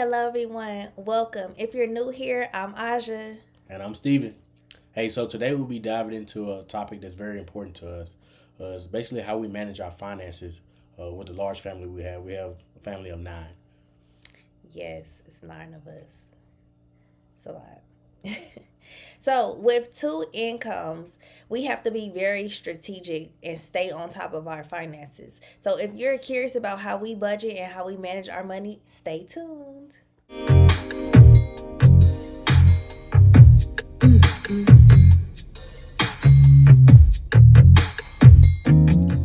Hello, everyone. Welcome. If you're new here, I'm Aja. And I'm Steven. Hey, so today we'll be diving into a topic that's very important to us. It's basically how we manage our finances with the large family we have. We have a family of nine. Yes, it's nine of us. It's a lot. So, with two incomes, we have to be very strategic and stay on top of our finances. So, if you're curious about how we budget and how we manage our money, stay tuned.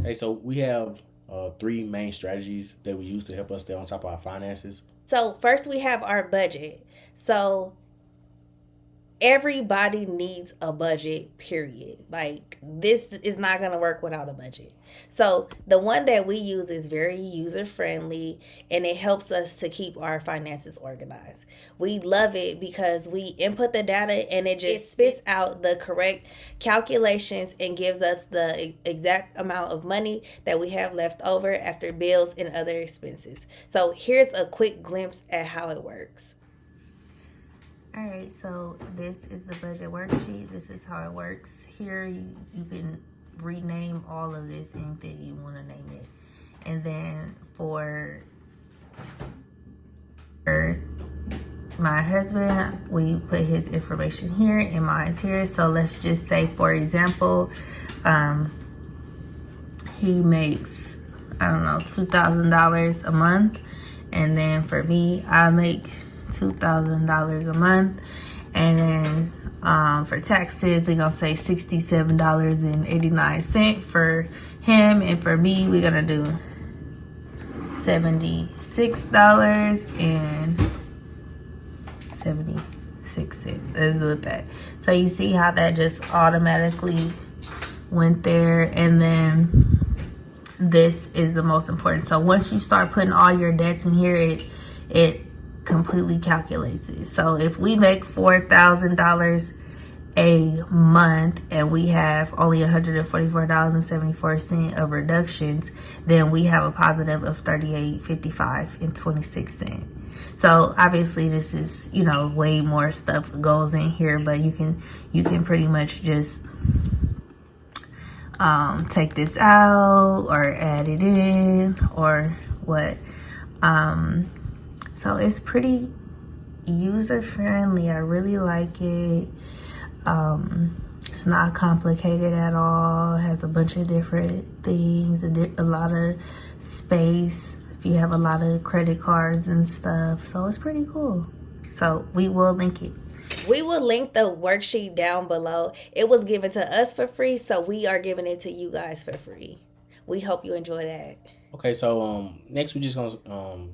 Hey, so we have three main strategies that we use to help us stay on top of our finances. So, first, we have our budget. So, everybody needs a budget, period. Like, this is not going to work without a budget. So the one that we use is very user friendly, and it helps us to keep our finances organized. We love it because we input the data and it just spits out the correct calculations and gives us the exact amount of money that we have left over after bills and other expenses. So here's a quick glimpse at how it works. All right, so this is the budget worksheet. This is how it works. Here you can rename all of this anything you want to name it. And then for my husband, we put his information here and mine's here. So let's just say, for example, he makes, I don't know, $2,000 a month. And then for me, I make $2,000 a month. And then for taxes, we're going to say $67.89 for him. And for me, we're going to do $76.76. Let's do that. So you see how that just automatically went there. And then this is the most important. So once you start putting all your debts in here, it completely calculates it. So if we make $4,000 a month and we have only $144.74 of reductions, then we have a positive of $38.55.26. So obviously this is, way more stuff goes in here, but you can pretty much just take this out or add it in or what. So it's pretty user friendly. I really like it. It's not complicated at all. It has a bunch of different things, a lot of space if you have a lot of credit cards and stuff. So it's pretty cool. So we will link it. We will link the worksheet down below. It was given to us for free, so we are giving it to you guys for free. We hope you enjoy that. Okay, so next we're just gonna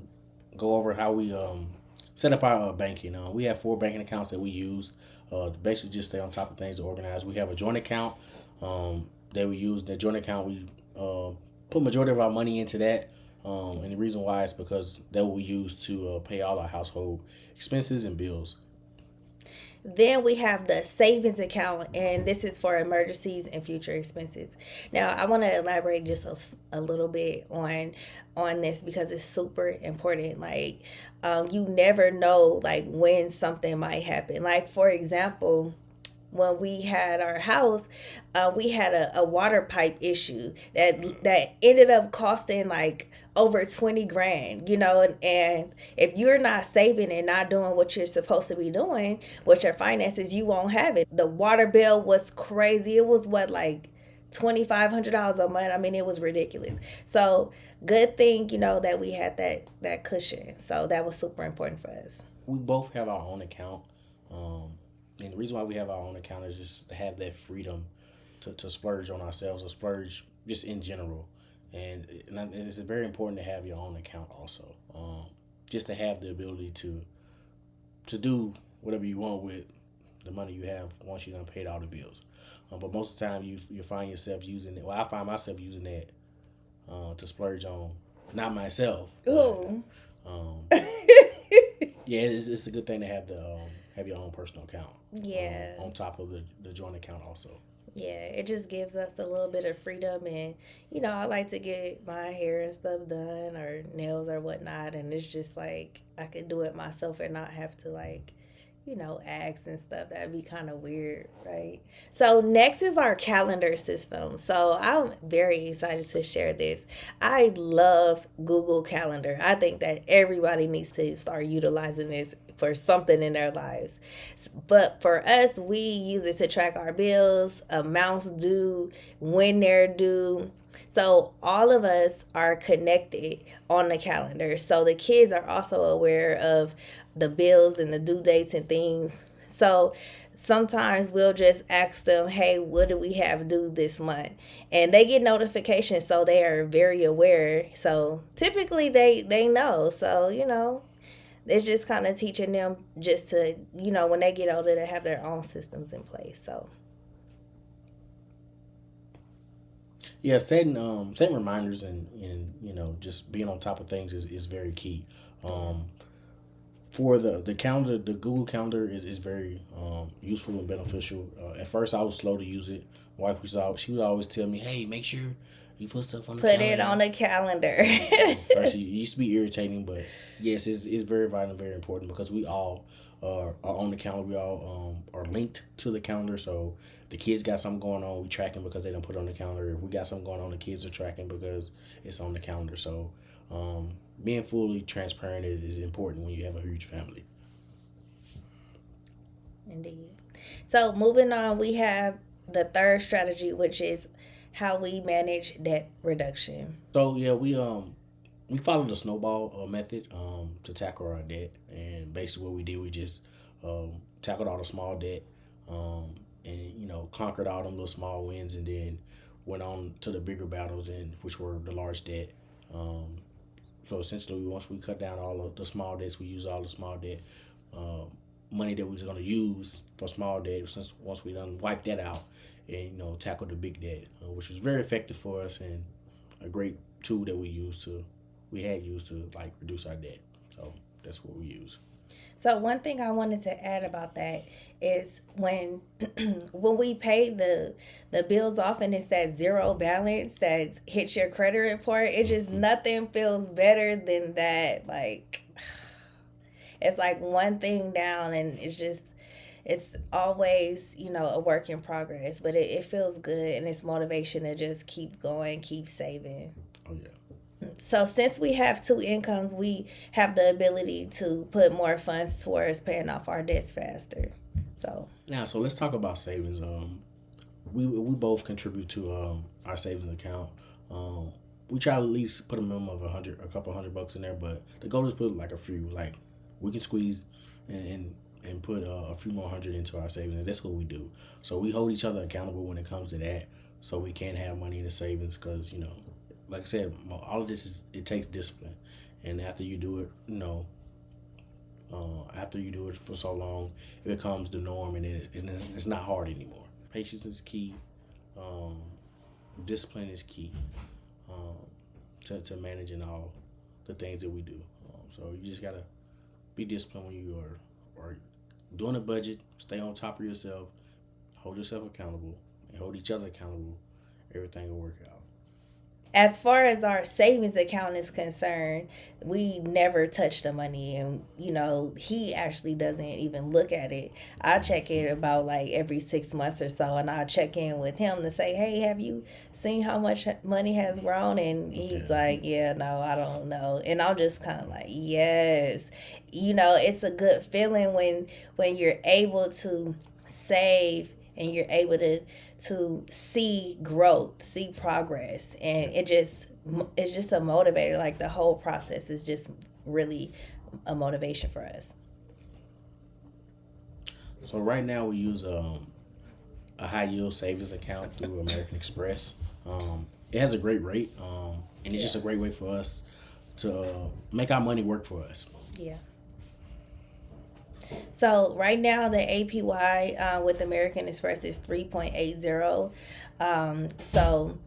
go over how we set up our banking. We have four banking accounts that we use to basically just stay on top of things to organize. We have a joint account that we use. The joint account, we put majority of our money into that. And the reason why is because that we use to pay all our household expenses and bills. Then we have the savings account, and this is for emergencies and future expenses. Now, I want to elaborate just a little bit on this because it's super important. Like, you never know like when something might happen. Like, for example, when we had our house, we had a water pipe issue that ended up costing like over 20 grand, and if you're not saving and not doing what you're supposed to be doing with your finances, you won't have it. The water bill was crazy. It was what, like $2,500 a month. I mean, it was ridiculous. So good thing, that we had that cushion. So that was super important for us. We both have our own account. And the reason why we have our own account is just to have that freedom to splurge on ourselves or splurge just in general. And it's very important to have your own account also, just to have the ability to do whatever you want with the money you have once you done paid all the bills. But most of the time you find yourself using it. Well, I find myself using that to splurge on, not myself. Ooh. But, yeah, it's a good thing to have the have your own personal account. Yeah. On top of the joint account also. Yeah, it just gives us a little bit of freedom. And, I like to get my hair and stuff done or nails or whatnot. And it's just like I can do it myself and not have to, like, ask and stuff. That'd be kind of weird, right? So, next is our calendar system. So, I'm very excited to share this. I love Google Calendar. I think that everybody needs to start utilizing this for something in their lives. But for us, we use it to track our bills, amounts due, when they're due. So all of us are connected on the calendar. So the kids are also aware of the bills and the due dates and things. So sometimes we'll just ask them, hey, what do we have due this month? And they get notifications, so they are very aware. So typically they know. So, it's just kind of teaching them just to, when they get older, to have their own systems in place. So, Yeah, setting reminders and just being on top of things is very key. yeah. For the calendar, the Google Calendar is very useful and beneficial. At first, I was slow to use it. My wife she would always tell me, "Hey, make sure you put stuff on the Put it on calendar." the calendar. First, it used to be irritating, but yes, it's very vital and very important because we all are on the calendar. We all are linked to the calendar. So if the kids got something going on, we tracking because they don't put it on the calendar. If we got something going on, the kids are tracking because it's on the calendar. So being fully transparent is important when you have a huge family. Indeed. So, moving on, we have the third strategy, which is how we manage debt reduction. So yeah, we followed the snowball method to tackle our debt, and basically what we did, we just tackled all the small debt, and conquered all them little small wins, and then went on to the bigger battles, and which were the large debt. Um, so essentially, once we cut down all of the small debts, we use all the small debt uh, money that we was gonna use for small debt. Since once we done wiped that out, and tackle the big debt, which was very effective for us and a great tool that we had used to like reduce our debt. So that's what we use. So one thing I wanted to add about that is when when we pay the bills off and it's that zero balance that hits your credit report, it just nothing feels better than that. Like it's like one thing down and it's always, a work in progress, but it feels good and it's motivation to just keep going, keep saving. Oh yeah. So since we have two incomes, we have the ability to put more funds towards paying off our debts faster. So Now, so let's talk about savings. We both contribute to our savings account. Um, we try to at least put a minimum of a couple $100 in there, but the goal is put like a few, like we can squeeze and put a few more hundred into our savings. And that's what we do. So we hold each other accountable when it comes to that, so we can have money in the savings because like I said, all of this it takes discipline, and after you do it, after you do it for so long, it becomes the norm, and it's not hard anymore. Patience is key. Um, Discipline is key um, to managing all the things that we do. So you just gotta be disciplined when you are doing a budget. Stay on top of yourself. Hold yourself accountable and hold each other accountable. Everything will work out. as far as our savings account is concerned, we never touch the money. And, he actually doesn't even look at it. I check it about like every 6 months or so, and I'll check in with him to say, hey, have you seen how much money has grown? And he's Yeah. like, yeah, no, I don't know. And I'm just kind of like, yes. It's a good feeling when you're able to save and you're able to see growth, see progress, and it's just a motivator. Like the whole process is just really a motivation for us. So right now we use a high yield savings account through American Express. It has a great rate, and it's Yeah, just a great way for us to make our money work for us. yeah. So right now the APY with American Express is 3.80. So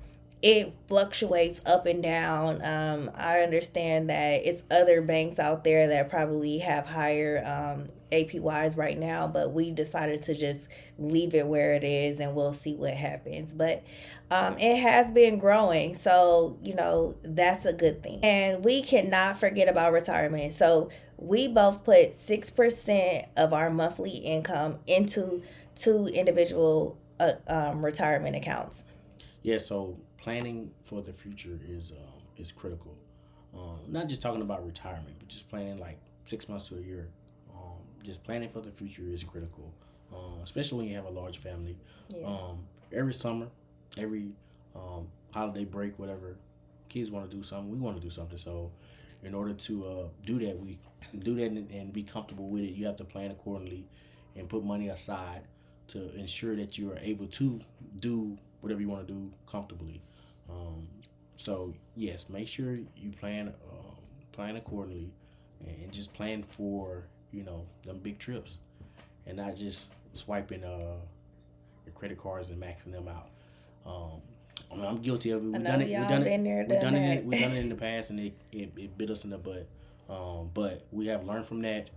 it fluctuates up and down. I understand that it's other banks out there that probably have higher APYs right now, but we decided to just leave it where it is and we'll see what happens. But it has been growing, so that's a good thing. And we cannot forget about retirement. So we both put 6% of our monthly income into two individual retirement accounts. Yeah, so planning for the future is critical. Not just talking about retirement, but just planning like 6 months to a year. Just planning for the future is critical, especially when you have a large family. Yeah. Every summer, every holiday break, whatever, kids want to do something. We want to do something. So, in order to do that, we do that and be comfortable with it. You have to plan accordingly and put money aside to ensure that you are able to do whatever you want to do comfortably. So yes, make sure you plan accordingly, and just plan for them big trips, and not just swiping your credit cards and maxing them out. I mean, I'm guilty of it. I know we all been there, done that. We've done it in the past, and it bit us in the butt. But we have learned from that,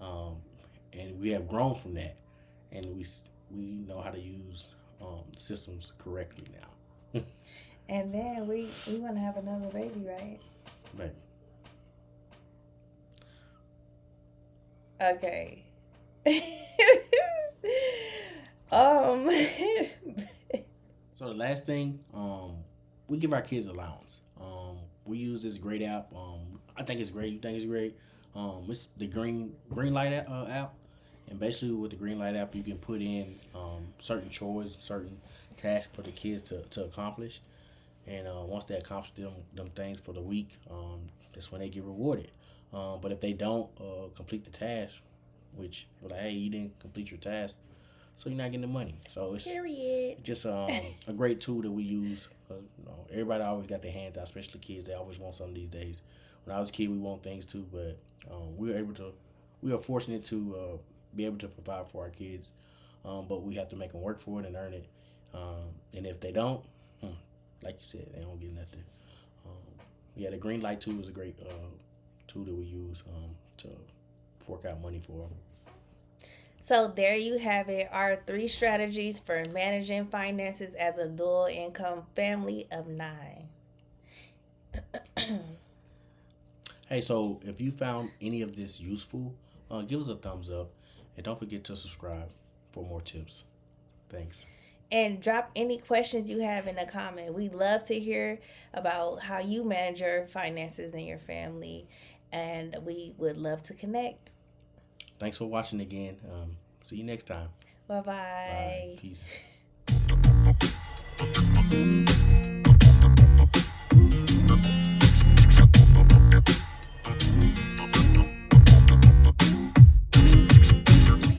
and we have grown from that, and we know how to use systems correctly now. And then we want to have another baby, right? But Okay. um. So the last thing, we give our kids allowance. We use this great app. I think it's great. You think it's great? It's the green light app, and basically with the green light app, you can put in certain chores, certain tasks for the kids to accomplish, and once they accomplish them things for the week, that's when they get rewarded. But if they don't complete the task, which like, hey, you didn't complete your task, so you're not getting the money. So it's Period. just a great tool that we use. Cause, everybody always got their hands out, especially kids. They always want something these days. When I was a kid, we want things too, but we are fortunate to be able to provide for our kids. But we have to make them work for it and earn it. And if they don't, like you said, they don't get nothing. Yeah, the green light tool is a great tool that we use to fork out money for them. So there you have it. Our 3 strategies for managing finances as a dual income family of 9. Hey, so if you found any of this useful, give us a thumbs up, and don't forget to subscribe for more tips. Thanks. And drop any questions you have in the comment. We love to hear about how you manage your finances in your family, and we would love to connect. Thanks for watching again. See you next time. Bye-bye. Bye. Peace.